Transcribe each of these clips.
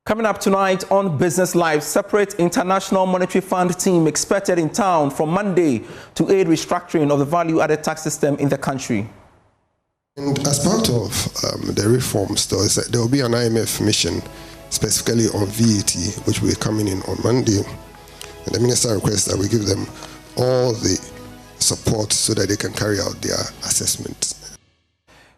Coming up tonight on Business Live, separate International Monetary Fund team expected in town from Monday to aid restructuring of the value-added tax system in the country. And as part of the reforms, there will be an IMF mission specifically on VAT, which will be coming in on Monday. And the minister requests that we give them all the support so that they can carry out their assessment.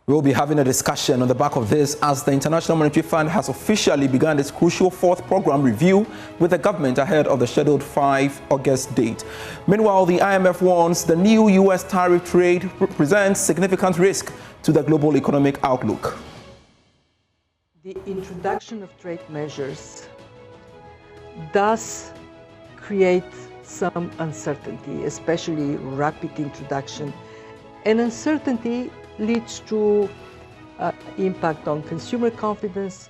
We'll be having a discussion on the back of this as the International Monetary Fund has officially begun its crucial fourth program review with the government ahead of the scheduled 5 August date. Meanwhile, the IMF warns the new U.S. tariff trade presents significant risk to the global economic outlook. The introduction of trade measures does create some uncertainty, especially rapid introduction, and uncertainty leads to impact on consumer confidence.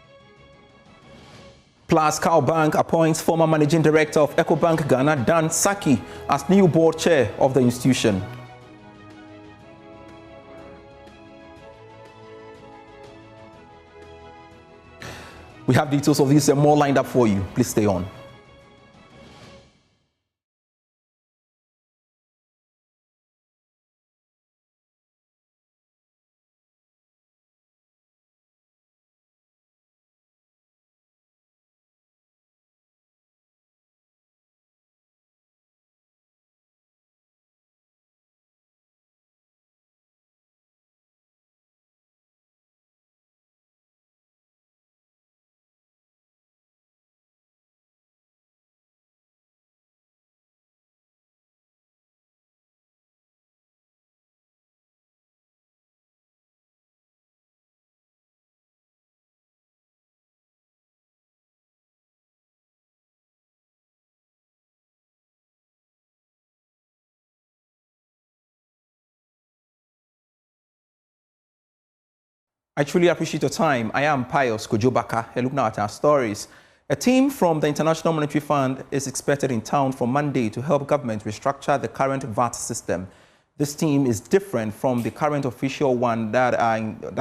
Plus, CalBank appoints former Managing Director of EcoBank Ghana, Dan Saki, as new board chair of the institution. We have details of this and more lined up for you. Please stay on. I truly appreciate your time. I am Pius Kojobaka, and look now at our stories. A team from the International Monetary Fund is expected in town for Monday to help government restructure the current VAT system. This team is different from the current official one that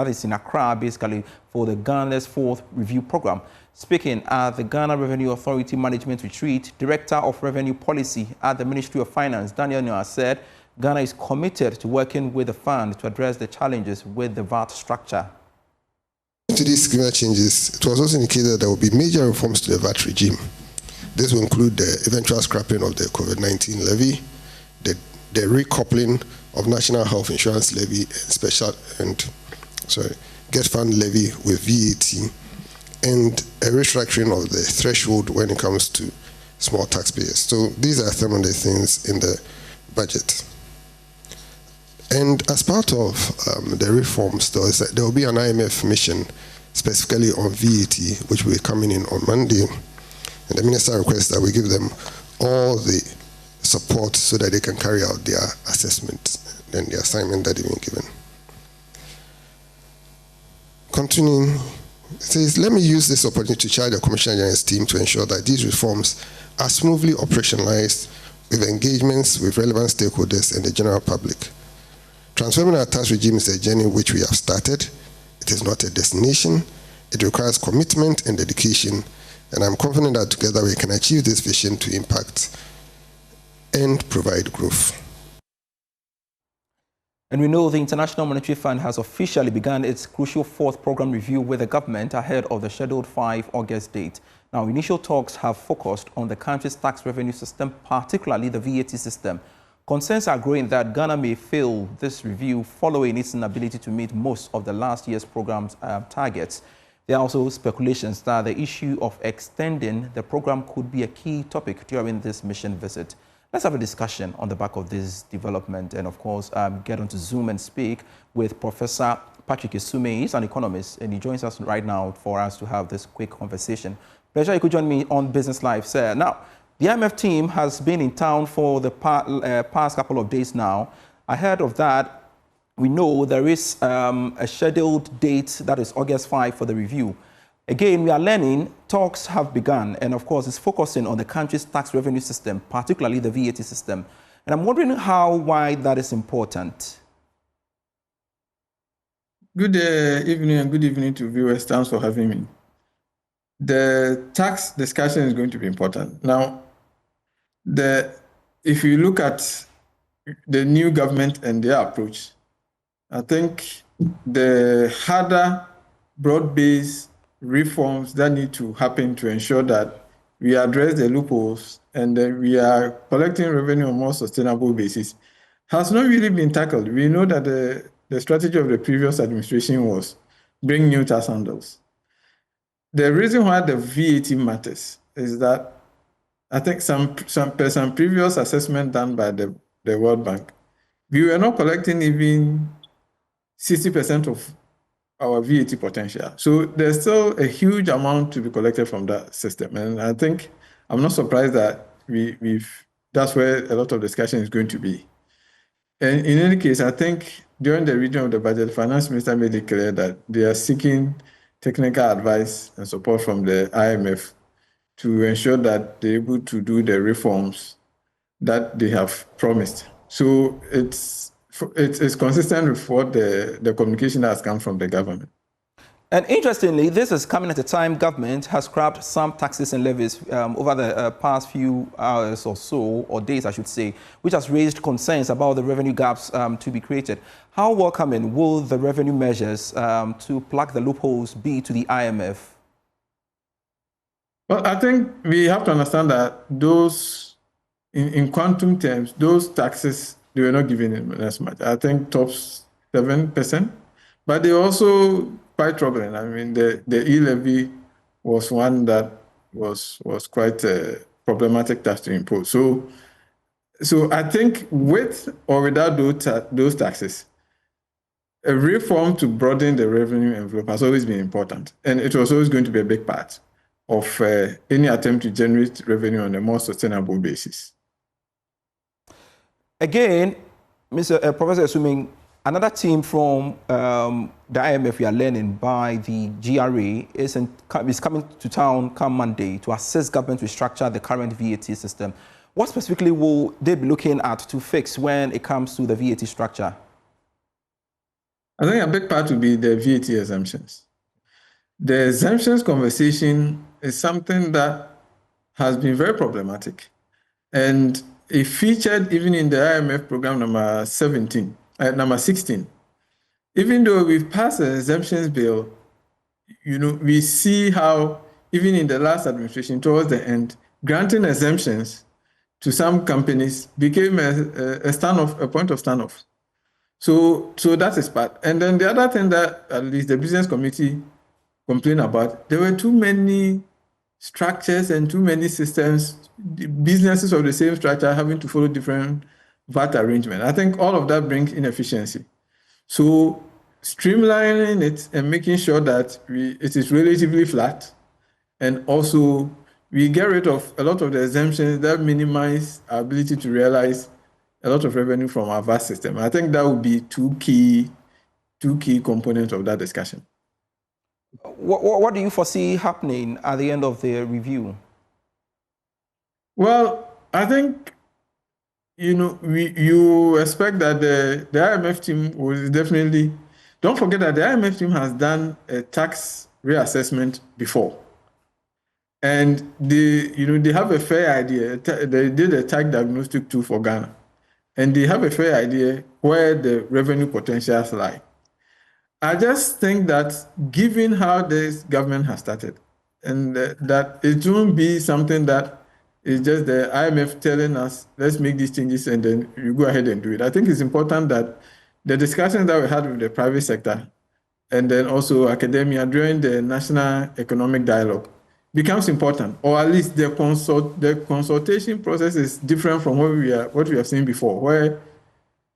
is in Accra, basically for the Ghana's fourth review program. Speaking at the Ghana Revenue Authority Management Retreat, Director of Revenue Policy at the Ministry of Finance, Daniel Noah, said Ghana is committed to working with the fund to address the challenges with the VAT structure. To these schema changes, it was also indicated that there will be major reforms to the VAT regime. This will include the eventual scrapping of the COVID-19 levy, the recoupling of National Health Insurance levy and Get Fund levy with VAT, and a restructuring of the threshold when it comes to small taxpayers. So these are some of the things in the budget. And as part of the reforms, there will be an IMF mission specifically on VAT, which will be coming in on Monday. And the minister requests that we give them all the support so that they can carry out their assessment and the assignment that they've been given. Continuing, it says, let me use this opportunity to charge the Commissioner General's team to ensure that these reforms are smoothly operationalized with engagements with relevant stakeholders and the general public. Transforming our tax regime is a journey which we have started. It is not a destination. It requires commitment and dedication, and I'm confident that together we can achieve this vision to impact and provide growth. And we know the International Monetary Fund has officially begun its crucial fourth program review with the government ahead of the scheduled 5 August date. Now, initial talks have focused on the country's tax revenue system, particularly the VAT system. Concerns are growing that Ghana may fail this review following its inability to meet most of the last year's program's targets. There are also speculations that the issue of extending the program could be a key topic during this mission visit. Let's have a discussion on the back of this development and, of course, get onto Zoom and speak with Professor Patrick Esume. He's an economist, and he joins us right now for us to have this quick conversation. Pleasure you could join me on Business Live, sir. Now, the IMF team has been in town for the past couple of days now. Ahead of that, we know there is a scheduled date that is August 5 for the review. Again, we are learning talks have begun, and of course, it's focusing on the country's tax revenue system, particularly the VAT system. And I'm wondering why that is important. Good evening and good evening to viewers. Thanks for having me. the tax discussion is going to be important. Now, if you look at the new government and their approach, I think the harder, broad-based reforms that need to happen to ensure that we address the loopholes and that we are collecting revenue on a more sustainable basis has not really been tackled. We know that the strategy of the previous administration was bring new tax handles. The reason why the VAT matters is that I think some previous assessment done by the World Bank, we were not collecting even 60% of our VAT potential. So there's still a huge amount to be collected from that system. And I think I'm not surprised that that's where a lot of discussion is going to be. And in any case, I think during the reading of the budget, the finance minister made it clear that they are seeking technical advice and support from the IMF to ensure that they're able to do the reforms that they have promised. So it's consistent with what the communication that has come from the government. And interestingly, this is coming at a time government has scrapped some taxes and levies over the past few hours or so, or days, I should say, which has raised concerns about the revenue gaps to be created. How welcoming will the revenue measures to plug the loopholes be to the IMF? Well, I think we have to understand that those, in quantum terms, those taxes, they were not given as much. I think top 7%, but they also quite troubling. I mean, the E-levy was one that was quite a problematic tax to impose. So I think with or without those taxes, a reform to broaden the revenue envelope has always been important, and it was always going to be a big part of any attempt to generate revenue on a more sustainable basis. Again, Professor Assuming, another team from the IMF we are learning by the GRA is coming to town come Monday to assist government to restructure the current VAT system. What specifically will they be looking at to fix when it comes to the VAT structure? I think a big part will be the VAT exemptions. The exemptions conversation is something that has been very problematic. And it featured even in the IMF program number 16. Even though we've passed an exemptions bill, we see how even in the last administration, towards the end, granting exemptions to some companies became a point of standoff. So that is part. And then the other thing that at least the business committee complained about, there were too many structures and too many systems, businesses of the same structure having to follow different VAT arrangement. I think all of that brings inefficiency. So streamlining it and making sure that it is relatively flat, and also we get rid of a lot of the exemptions that minimize our ability to realize a lot of revenue from our VAT system. I think that would be two key components of that discussion. What do you foresee happening at the end of the review? Well, I think, you expect that the IMF team will definitely, don't forget that the IMF team has done a tax reassessment before. And they have a fair idea. They did a tax diagnostic tool for Ghana. And they have a fair idea where the revenue potentials lie. I just think that given how this government has started, and that it won't be something that is just the IMF telling us, let's make these changes and then you go ahead and do it. I think it's important that the discussions that we had with the private sector and then also academia during the national economic dialogue becomes important, or at least the consultation process is different from what we have seen before, where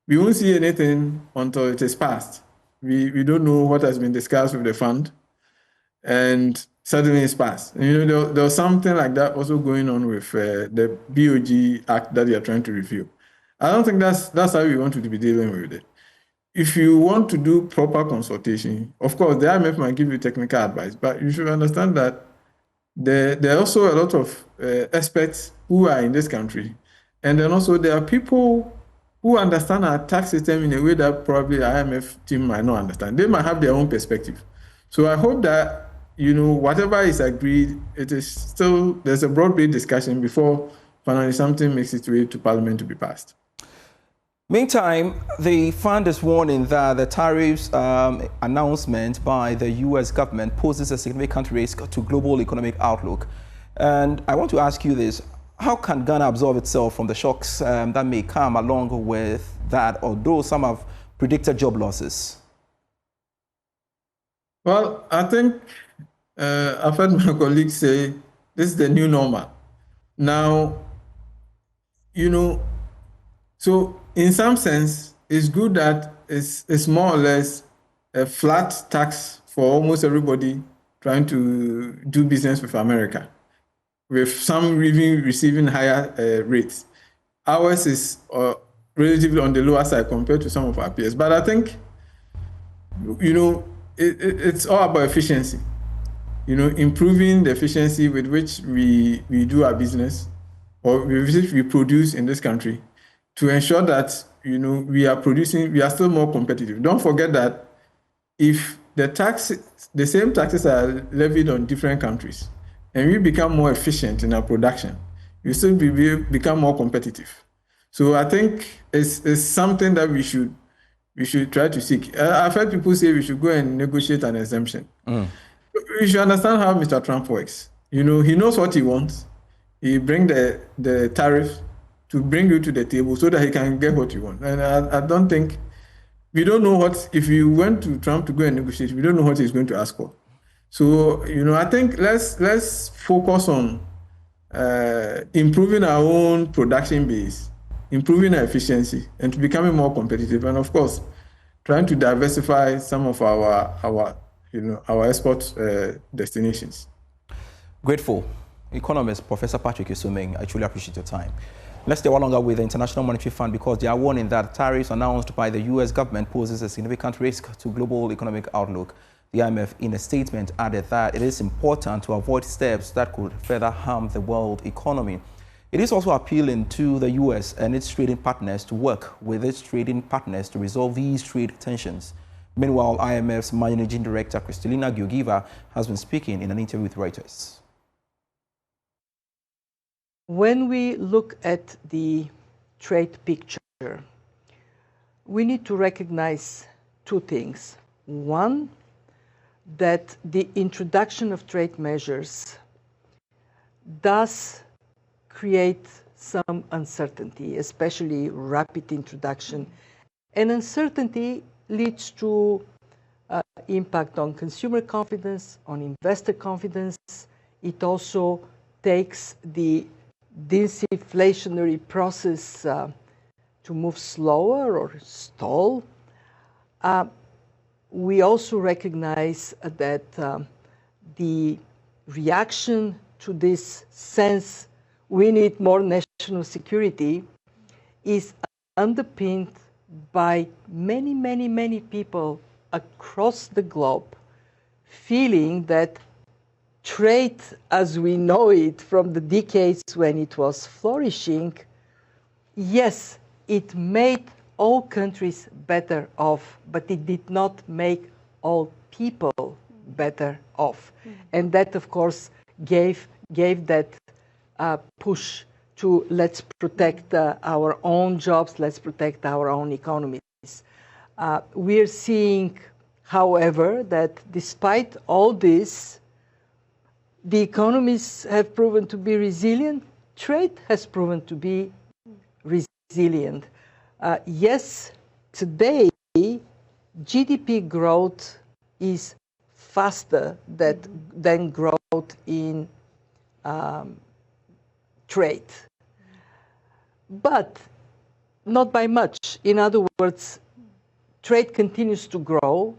we won't see anything until it is passed. We don't know what has been discussed with the fund, and suddenly it's passed. And, there was something like that also going on with the BOG Act that they are trying to review. I don't think that's how we want to be dealing with it. If you want to do proper consultation, of course, the IMF might give you technical advice, but you should understand that there are also a lot of experts who are in this country. And then also there are people who understand our tax system in a way that probably the IMF team might not understand. They might have their own perspective. So I hope that, whatever is agreed, it is still, there's a broad-based discussion before finally something makes its way to Parliament to be passed. Meantime, the fund is warning that the tariffs announcement by the U.S. government poses a significant risk to global economic outlook. And I want to ask you this. How can Ghana absorb itself from the shocks that may come along with that, although some have predicted job losses? Well, I think I've heard my colleagues say this is the new normal. Now, so in some sense, it's good that it's more or less a flat tax for almost everybody trying to do business with America, with some even receiving higher rates. Ours is relatively on the lower side compared to some of our peers. But I think, it's all about efficiency. Improving the efficiency with which we do our business or with which we produce in this country to ensure that, we are still more competitive. Don't forget that if the same taxes are levied on different countries and we become more efficient in our production, we still become more competitive. So I think it's something that we should try to seek. I've heard people say we should go and negotiate an exemption. We should understand how Mr. Trump works. He knows what he wants. He brings the tariff to bring you to the table so that he can get what you want. And I don't think, we don't know if you went to Trump to go and negotiate, we don't know what he's going to ask for. So, I think let's focus on improving our own production base, improving our efficiency, and to becoming more competitive. And of course, trying to diversify some of our export destinations. Grateful. Economist Professor Patrick Isumeng, I truly appreciate your time. Let's stay longer with the International Monetary Fund because they are warning that tariffs announced by the U.S. government poses a significant risk to global economic outlook. The IMF, in a statement, added that it is important to avoid steps that could further harm the world economy. It is also appealing to the U.S. and its trading partners to work with its trading partners to resolve these trade tensions. Meanwhile, IMF's Managing Director, Kristalina Georgieva, has been speaking in an interview with Reuters. When we look at the trade picture, we need to recognize two things. One, that the introduction of trade measures does create some uncertainty, especially rapid introduction. And uncertainty leads to impact on consumer confidence, on investor confidence. It also takes the disinflationary process to move slower or stall. We also recognize that the reaction to this sense we need more national security is underpinned by many, many, many people across the globe feeling that trade as we know it from the decades when it was flourishing, yes, it made all countries better off, but it did not make all people better off. And that, of course, gave that push to let's protect our own jobs, let's protect our own economies. We're seeing, however, that despite all this, the economies have proven to be resilient. Trade has proven to be resilient. Yes, today, GDP growth is faster than growth in trade, but not by much. In other words, trade continues to grow.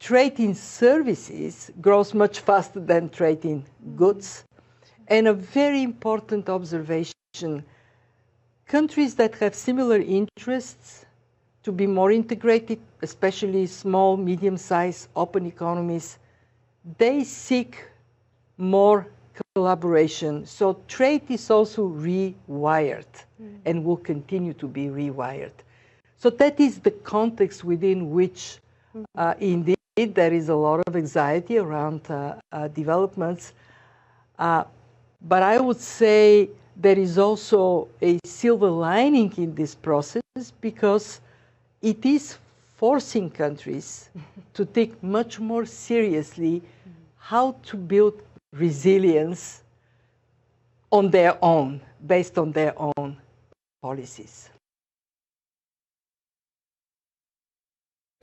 Trade in services grows much faster than trade in goods. And a very important observation, countries that have similar interests to be more integrated, especially small, medium-sized, open economies, they seek more collaboration. So trade is also rewired and will continue to be rewired. So that is the context within which, in there is a lot of anxiety around developments. But I would say there is also a silver lining in this process because it is forcing countries to take much more seriously how to build resilience on their own, based on their own policies.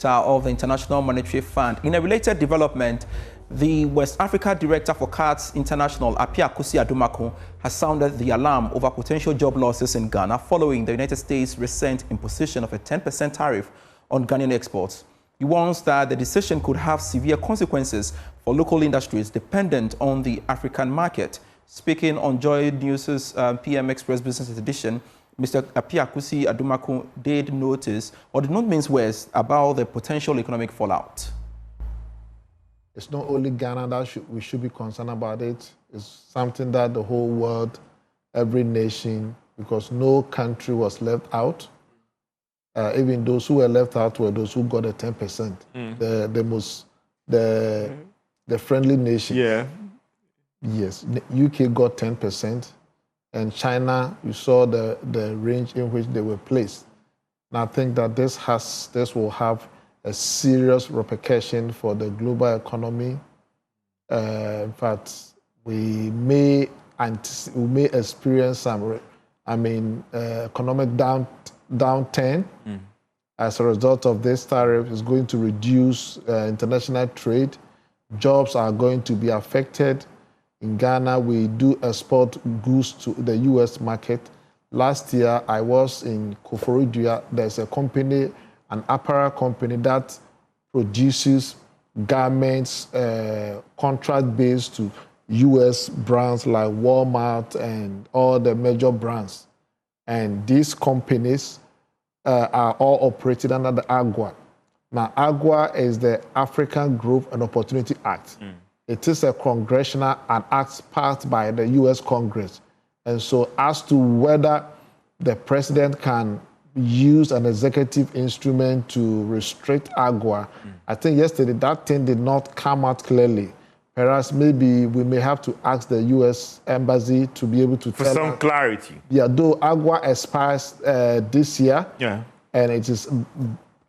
Of the International Monetary Fund. In a related development, the West Africa Director for CARDS International, Apia Kusi Adumako, has sounded the alarm over potential job losses in Ghana following the United States' recent imposition of a 10% tariff on Ghanaian exports. He warns that the decision could have severe consequences for local industries dependent on the African market. Speaking on Joy News' PM Express Business Edition, Mr. Apia Kusi Adumako did not mince words about the potential economic fallout. It's not only Ghana that we should be concerned about it. It's something that the whole world, every nation, because no country was left out. Even those who were left out were those who got a 10%. The friendly nation. Yeah. Yes, UK got 10%. And China, you saw the range in which they were placed. And I think that this will have a serious repercussion for the global economy. In fact, we may experience some, economic downturn as a result of this tariff. Is going to reduce international trade. Jobs are going to be affected. In Ghana, we do export goods to the U.S. market. Last year, I was in Koforidua. There's a company, an apparel company that produces garments, contract-based to U.S. brands like Walmart and all the major brands. And these companies are all operated under the AGWA. Now, AGWA is the African Growth and Opportunity Act. It is a congressional and act passed by the U.S. Congress. And so as to whether the president can use an executive instrument to restrict AGWA, I think yesterday that thing did not come out clearly. Perhaps maybe we may have to ask the U.S. Embassy to be able to for tell some us. clarity. Yeah, though AGWA expires this year, and it is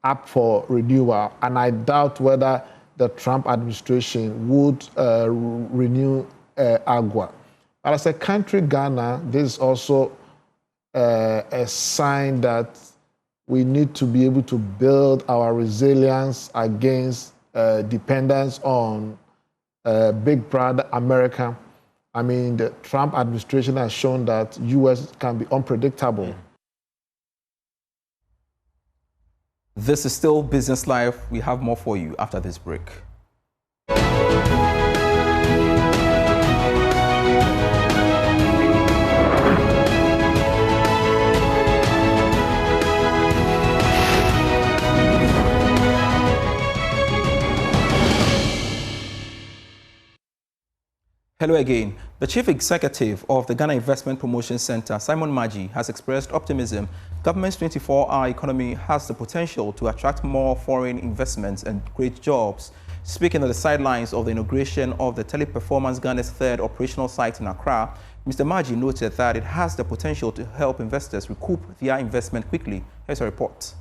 up for renewal. And I doubt whether the Trump administration would renew AGWA. But as a country, Ghana, this is also a sign that we need to be able to build our resilience against dependence on big brother America. I mean, the Trump administration has shown that U.S. can be unpredictable. This is still Business Live. We have more for you after this break. Hello again. The Chief Executive of the Ghana Investment Promotion Center, Simon Maggi, has expressed optimism government's 24-hour economy has the potential to attract more foreign investments and create jobs. Speaking on the sidelines of the inauguration of the Teleperformance Ghana's third operational site in Accra, Mr. Maggi noted that it has the potential to help investors recoup their investment quickly. Here's a report.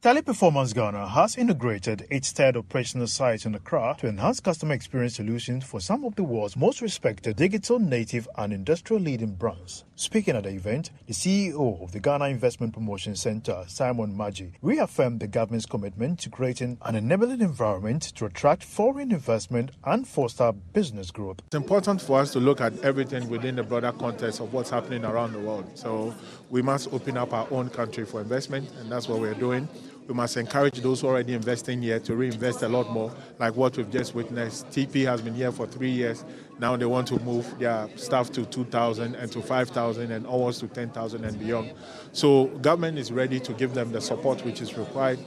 Teleperformance Ghana has integrated its third operational site in Accra to enhance customer experience solutions for some of the world's most respected digital native and industrial leading brands. Speaking at the event, the CEO of the Ghana Investment Promotion Center, Simon Maggi, reaffirmed the government's commitment to creating an enabling environment to attract foreign investment and foster business growth. It's important for us to look at everything within the broader context of what's happening around the world. So we must open up our own country for investment, and that's what we're doing. We must encourage those who are already investing here to reinvest a lot more, like what we've just witnessed. TP has been here for 3 years. Now they want to move their staff to 2,000 and to 5,000 and almost to 10,000 and beyond. So government is ready to give them the support which is required.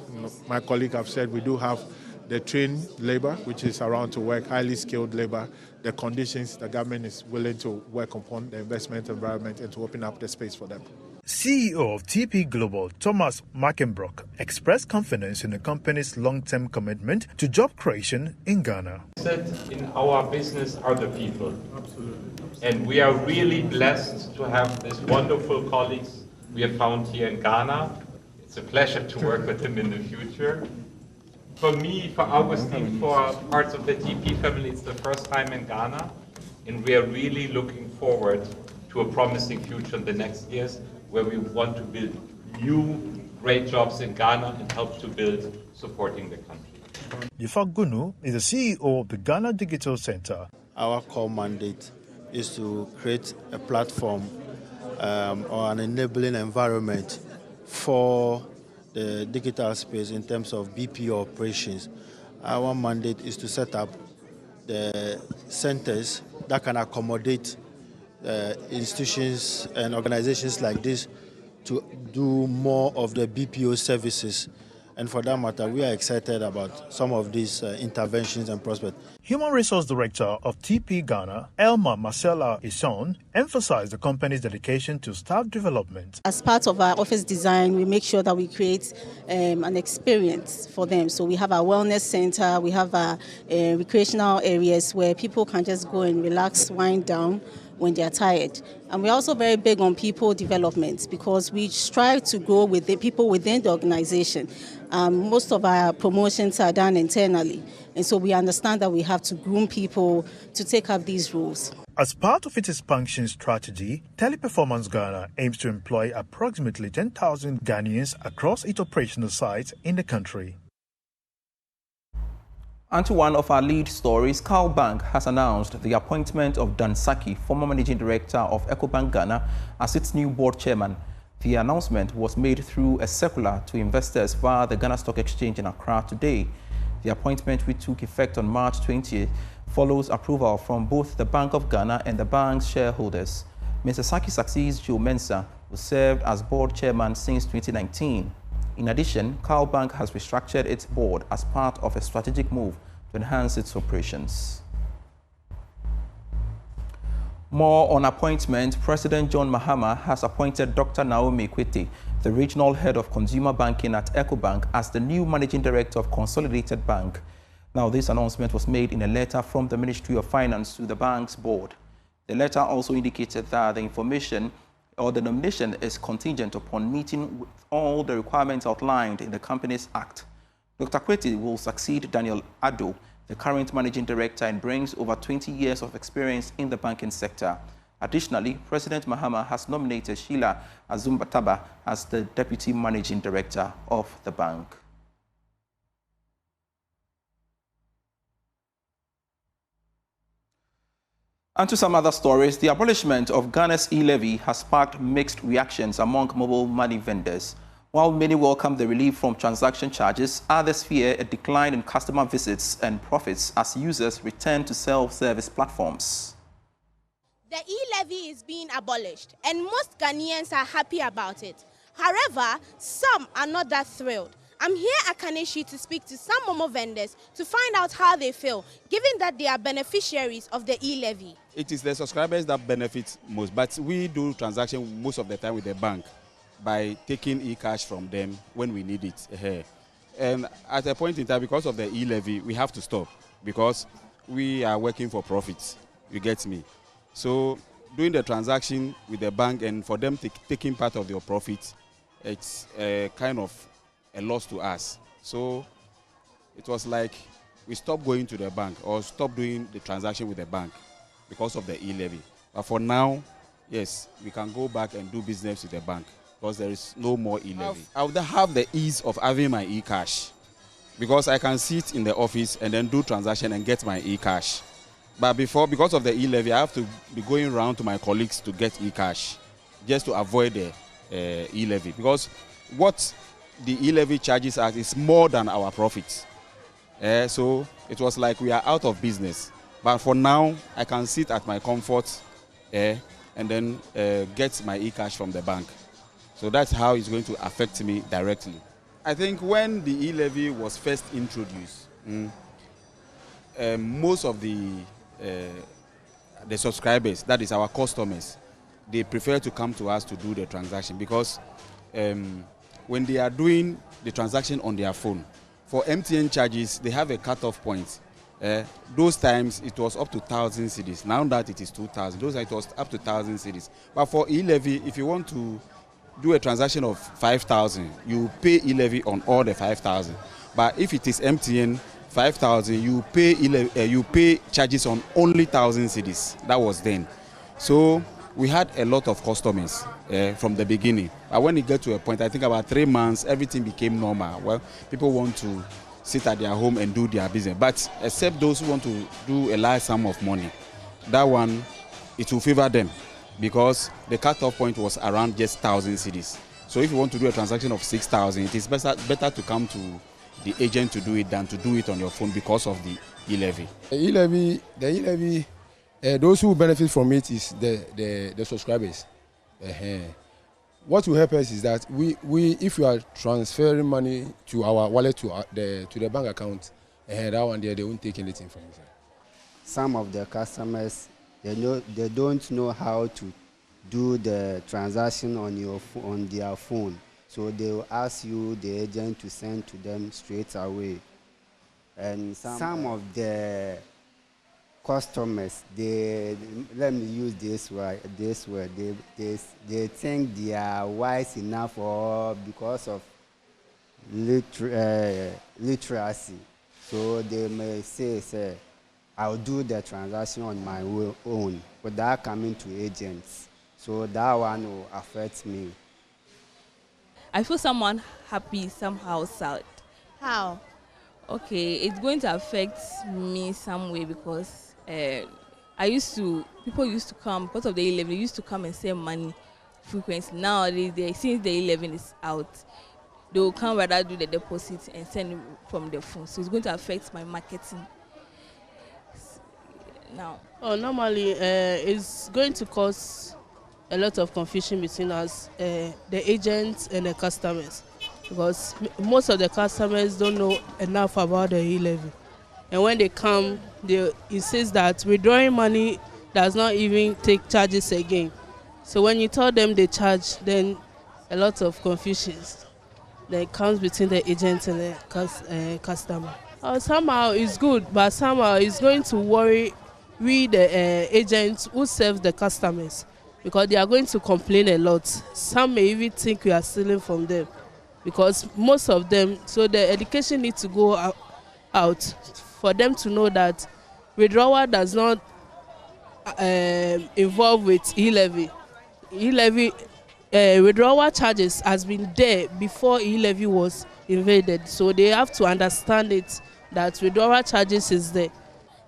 My colleague have said we do have the trained labor, which is around to work, highly skilled labor, the conditions the government is willing to work upon, the investment environment, and to open up the space for them. CEO of TP Global, Thomas Mackenbrock, expressed confidence in the company's long-term commitment to job creation in Ghana. In our business are the people. Absolutely. And we are really blessed to have these wonderful colleagues we have found here in Ghana. It's a pleasure to work with them in the future. For me, for Augustine, for parts of the TP family, it's the first time in Ghana. And we are really looking forward to a promising future in the next years, where we want to build new great jobs in Ghana and help to build supporting the country. Yifak Gunu is the CEO of the Ghana Digital Center. Our core mandate is to create a platform or an enabling environment for the digital space in terms of BPO operations. Our mandate is to set up the centers that can accommodate institutions and organizations like this to do more of the BPO services. And for that matter, we are excited about some of these interventions and prospects. Human Resource Director of TP Ghana, Elma Marcella Ison, emphasized the company's dedication to staff development. As part of our office design, we make sure that we create an experience for them. So we have our wellness center, we have our recreational areas where people can just go and relax, wind down when they are tired. And we're also very big on people development because we strive to grow with the people within the organization. Most of our promotions are done internally. And so we understand that we have to groom people to take up these roles. As part of its expansion strategy, Teleperformance Ghana aims to employ approximately 10,000 Ghanaians across its operational sites in the country. And to one of our lead stories, CalBank has announced the appointment of Dan Saki, former managing director of EcoBank Ghana, as its new board chairman. The announcement was made through a circular to investors via the Ghana Stock Exchange in Accra today. The appointment, which took effect on March 20th, follows approval from both the Bank of Ghana and the bank's shareholders. Mr. Saki succeeds Joe Mensah, who served as board chairman since 2019. In addition, CalBank has restructured its board as part of a strategic move to enhance its operations. More on appointment, President John Mahama has appointed Dr. Naomi Kwete, the regional head of consumer banking at EcoBank, as the new managing director of Consolidated Bank. Now, this announcement was made in a letter from the Ministry of Finance to the bank's board. The letter also indicated that the information or the nomination is contingent upon meeting with all the requirements outlined in the Companies Act. Dr. Kwete will succeed Daniel Addo, the current managing director, and brings over 20 years of experience in the banking sector. Additionally, President Mahama has nominated Sheila Azumbataba as the deputy managing director of the bank. And to some other stories, the abolishment of Ghana's E-levy has sparked mixed reactions among mobile money vendors. While many welcome the relief from transaction charges, others fear a decline in customer visits and profits as users return to self-service platforms. The E-levy is being abolished, and most Ghanaians are happy about it. However, some are not that thrilled. I'm here at Kaneshi to speak to some Momo vendors to find out how they feel, given that they are beneficiaries of the E-levy. It is the subscribers that benefit most, but we do transaction most of the time with the bank by taking e-cash from them when we need it. And at a point in time, because of the E-levy, we have to stop because we are working for profits. You get me? So doing the transaction with the bank and for them taking part of your profit, it's kind of a loss to us. So it was like we stopped going to the bank or stopped doing the transaction with the bank because of the E-levy. But for now, yes, we can go back and do business with the bank because there is no more E-levy. I would have the ease of having my e-cash because I can sit in the office and then do transaction and get my e-cash. But before, because of the E-levy, I have to be going around to my colleagues to get e-cash just to avoid the E-levy because what the E-levy charges us is more than our profits. So it was like we are out of business. But for now, I can sit at my comfort and then get my e-cash from the bank. So that's how it's going to affect me directly. I think when the E-levy was first introduced, most of the subscribers, that is our customers, they prefer to come to us to do the transaction because when they are doing the transaction on their phone, for MTN charges, they have a cutoff point. Those times it was up to 1,000 cedis. Now that it is 2,000, those it was up to 1,000 cedis. But for E-levy, if you want to do a transaction of 5,000, you pay E-levy on all the 5,000. But if it is MTN 5,000, you pay charges on only 1,000 cedis. That was then. So we had a lot of customers from the beginning. But when it got to a point, I think about 3 months, everything became normal. Well, people want to sit at their home and do their business. But except those who want to do a large sum of money, that one, it will favor them because the cutoff point was around just 1,000 cedis. So if you want to do a transaction of 6,000, it is better to come to the agent to do it than to do it on your phone because of the E-levy. The E-levy, those who benefit from it is the subscribers. What will help us is that if we are transferring money to our wallet to the bank account, that one there they won't take anything from us. Some of the customers they don't know how to do the transaction on their phone, so they will ask you, the agent, to send to them straight away. And some of the customers, let me use this word, they think they are wise enough, or because of literacy, so they may say, I'll do the transaction on my own without coming to agents. So that one will affect me. I feel someone happy, somehow sad. How? Okay, it's going to affect me some way because people used to come, because of the E-levy, they used to come and send money frequently. Nowadays, since the E-levy is out, they will come rather do the deposit and send it from the phone. So it's going to affect my marketing now. Oh, normally, it's going to cause a lot of confusion between us, the agents and the customers, because most of the customers don't know enough about the E-levy. And when they come, they insist that withdrawing money does not even take charges again. So when you tell them they charge, then a lot of confusion that comes between the agent and the customer. Somehow it's good, but somehow it's going to worry the agents who serve the customers, because they are going to complain a lot. Some may even think we are stealing from them, because most of them, so the education needs to go out for them to know that withdrawal does not involve with E-levy. E-levy withdrawal charges has been there before E-levy was invaded, so they have to understand it, that withdrawal charges is there.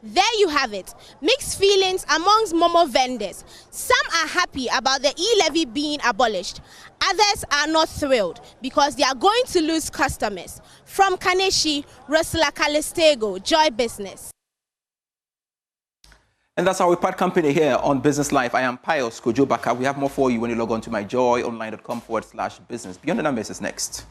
There you have it. Mixed feelings amongst Momo vendors. Some are happy about the E-levy being abolished. Others are not thrilled because they are going to lose customers. From Kaneshi, Rosla Calistego, Joy Business. And that's how we part company here on Business Life. I am Pius Kojobaka. We have more for you when you log on to myjoyonline.com/business. Beyond the Numbers is next.